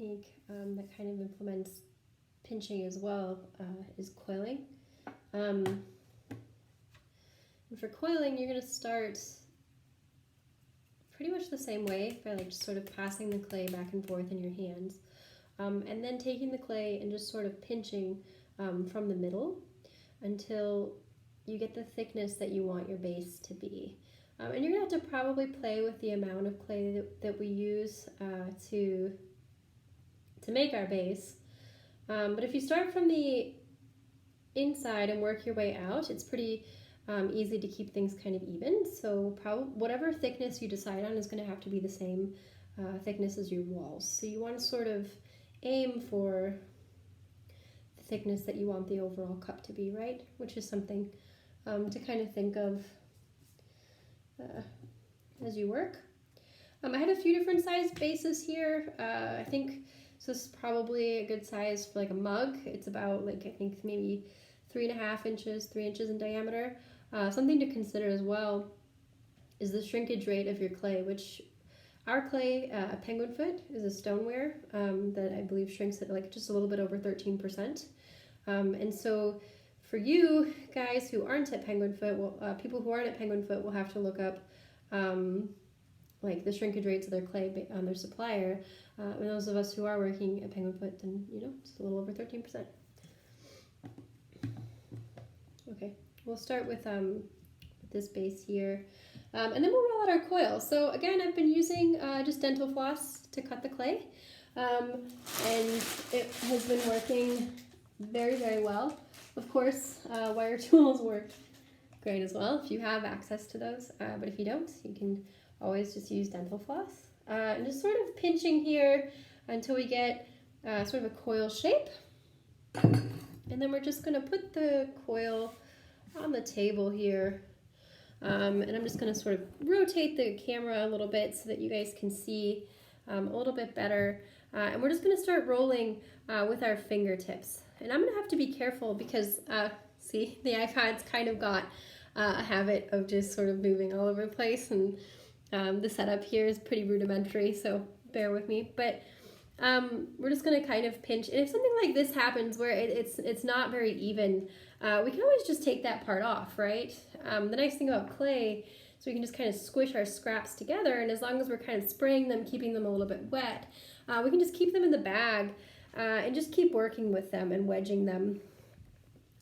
technique that kind of implements pinching as well is coiling. And for coiling, you're going to start pretty much the same way by like just sort of passing the clay back and forth in your hands, and then taking the clay and just sort of pinching from the middle until you get the thickness that you want your base to be. And you're going to have to probably play with the amount of clay that we use to make our base. But if you start from the inside and work your way out, it's pretty easy to keep things kind of even. So probably whatever thickness you decide on is going to have to be the same thickness as your walls. So you want to sort of aim for the thickness that you want the overall cup to be, right? Which is something to kind of think of as you work. I have a few different size bases here. I think so this is probably a good size for like a mug. It's about like, I think maybe 3.5 inches, 3 inches in diameter. Something to consider as well is the shrinkage rate of your clay, which our clay, a penguin foot, is a stoneware that I believe shrinks at like just a little bit over 13%. And so for you guys who aren't at penguin foot, well, people who aren't at penguin foot will have to look up like the shrinkage rates of their clay on their supplier. And those of us who are working at penguin foot, then you know it's a little over 13%. Okay, we'll start with this base here, and then we'll roll out our coil. So again, I've been using just dental floss to cut the clay, and it has been working very, very well. Of course, wire tools work great as well if you have access to those, but if you don't, you can always just use dental floss. And just sort of pinching here until we get sort of a coil shape. And then we're just going to put the coil on the table here. And I'm just going to sort of rotate the camera a little bit so that you guys can see a little bit better. And we're just going to start rolling with our fingertips. And I'm going to have to be careful because, see, the iPad's kind of got a habit of just sort of moving all over the place. And the setup here is pretty rudimentary, so bear with me. But we're just going to kind of pinch. And if something like this happens where it's not very even, we can always just take that part off, right? The nice thing about clay is we can just kind of squish our scraps together, and as long as we're kind of spraying them, keeping them a little bit wet, we can just keep them in the bag and just keep working with them and wedging them.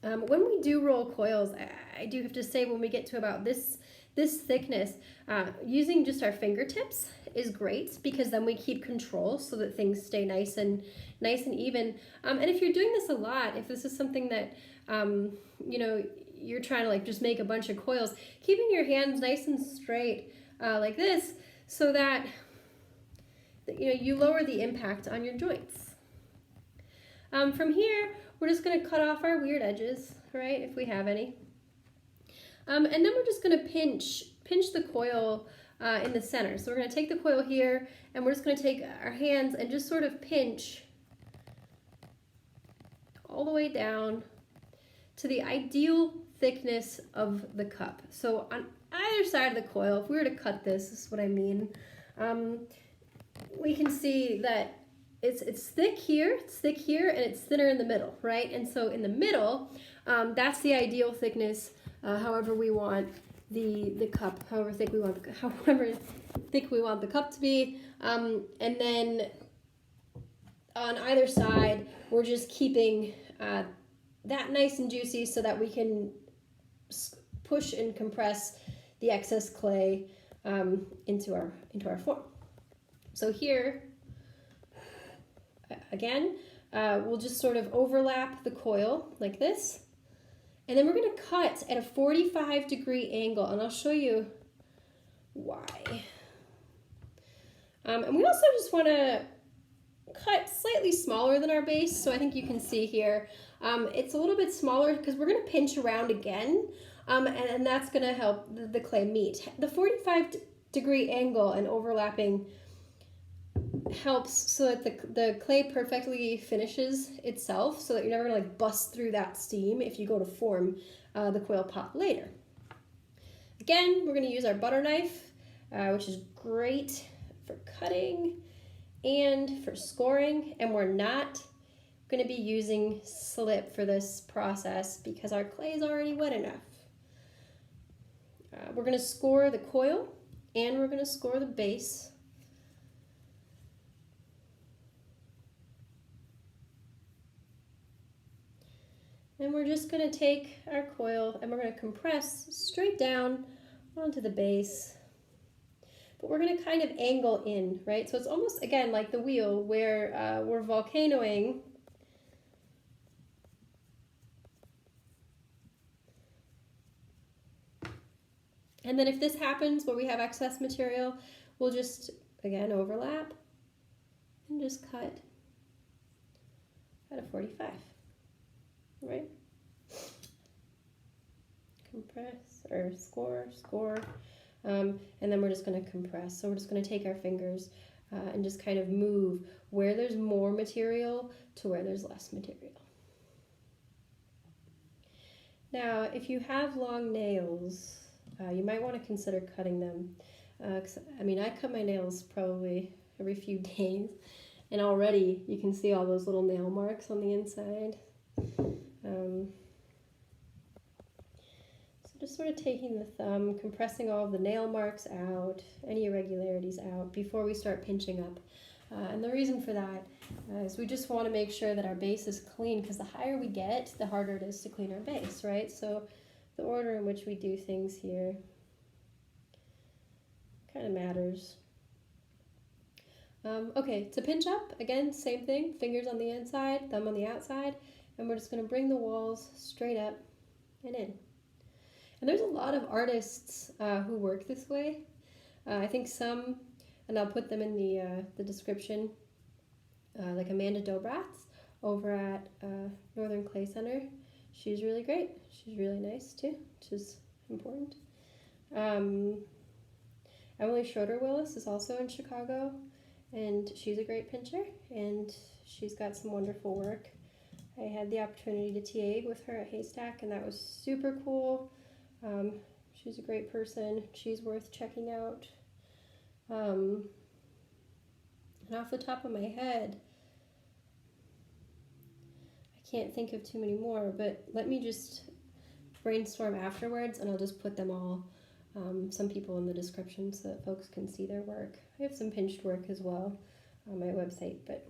When we do roll coils, I do have to say when we get to about this thickness, using just our fingertips is great because then we keep control so that things stay nice and even. And if you're doing this a lot, if this is something that you know, you're trying to like just make a bunch of coils, keeping your hands nice and straight like this so that you know you lower the impact on your joints. From here, we're just going to cut off our weird edges, right, if we have any. And then we're just going to pinch the coil in the center. So we're going to take the coil here, and we're just going to take our hands and just sort of pinch all the way down to the ideal thickness of the cup. So on either side of the coil, if we were to cut this is what I mean, we can see that it's thick here, and it's thinner in the middle, right? And so in the middle, that's the ideal thickness, however we want the cup, however thick we want the cup to be. And then on either side, we're just keeping that nice and juicy so that we can push and compress the excess clay into our form. So here, again, we'll just sort of overlap the coil like this. And then we're going to cut at a 45-degree angle, and I'll show you why. And we also just want to cut slightly smaller than our base, so I think you can see here. It's a little bit smaller because we're going to pinch around again, and that's going to help the clay meet. The 45-degree angle and overlapping helps so that the clay perfectly finishes itself, so that you're never going to like bust through that seam if you go to form the coil pot later. Again, we're going to use our butter knife, which is great for cutting, and for scoring, and we're not going to be using slip for this process because our clay is already wet enough. We're going to score the coil and we're going to score the base. And we're just going to take our coil and we're going to compress straight down onto the base. But we're going to kind of angle in, right? So it's almost, again, like the wheel where we're volcanoing. And then if this happens where we have excess material, we'll just, again, overlap and just cut at a 45, right? Compress, or score, and then we're just going to compress. So we're just going to take our fingers and just kind of move where there's more material to where there's less material. Now, if you have long nails, you might want to consider cutting them. I mean, I cut my nails probably every few days, and already you can see all those little nail marks on the inside. So just sort of taking the thumb, compressing all of the nail marks out, any irregularities out before we start pinching up. And the reason for that is we just want to make sure that our base is clean, because the higher we get, the harder it is to clean our base, right? So the order in which we do things here kind of matters. Okay, to pinch up, again, same thing, fingers on the inside, thumb on the outside, and we're just going to bring the walls straight up and in. And there's a lot of artists who work this way. I think some, and I'll put them in the description, like Amanda Dobratz over at Northern Clay Center. She's really great. She's really nice too, which is important. Emily Schroeder-Willis is also in Chicago, and she's a great pincher, and she's got some wonderful work. I had the opportunity to TA with her at Haystack, and that was super cool. She's a great person. She's worth checking out. And off the top of my head, can't think of too many more, but let me just brainstorm afterwards and I'll just put them all, some people in the description so that folks can see their work. I have some pinched work as well on my website, but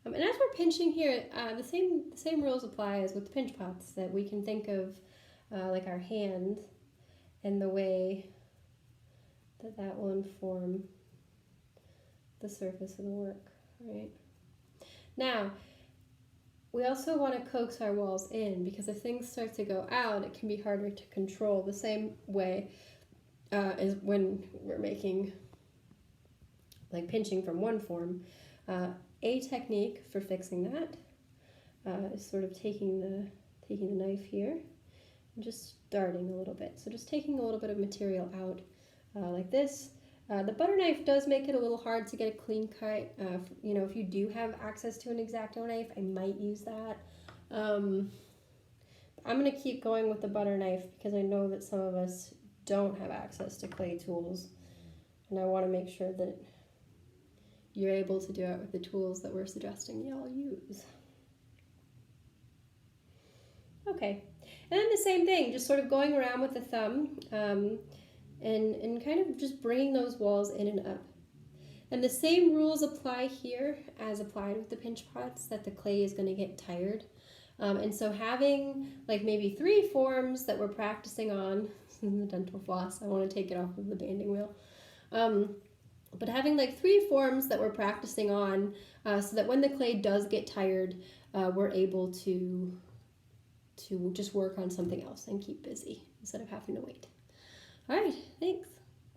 and as we're pinching here, the same rules apply as with the pinch pots, that we can think of like our hand and the way that will inform the surface of the work, right? Now, we also want to coax our walls in, because if things start to go out, it can be harder to control, the same way as when we're making, like pinching from one form. A technique for fixing that is sort of taking the knife here and just darting a little bit. So just taking a little bit of material out like this. The butter knife does make it a little hard to get a clean cut. You know, if you do have access to an X-Acto knife, I might use that. I'm going to keep going with the butter knife because I know that some of us don't have access to clay tools, and I want to make sure that you're able to do it with the tools that we're suggesting y'all use. Okay, and then the same thing, just sort of going around with the thumb, and kind of just bringing those walls in and up. And the same rules apply here as applied with the pinch pots, that the clay is going to get tired. And so having like maybe 3 forms that we're practicing on, the dental floss, I want to take it off of the banding wheel. But having like 3 forms that we're practicing on, so that when the clay does get tired, we're able to just work on something else and keep busy instead of having to wait. All right, thanks.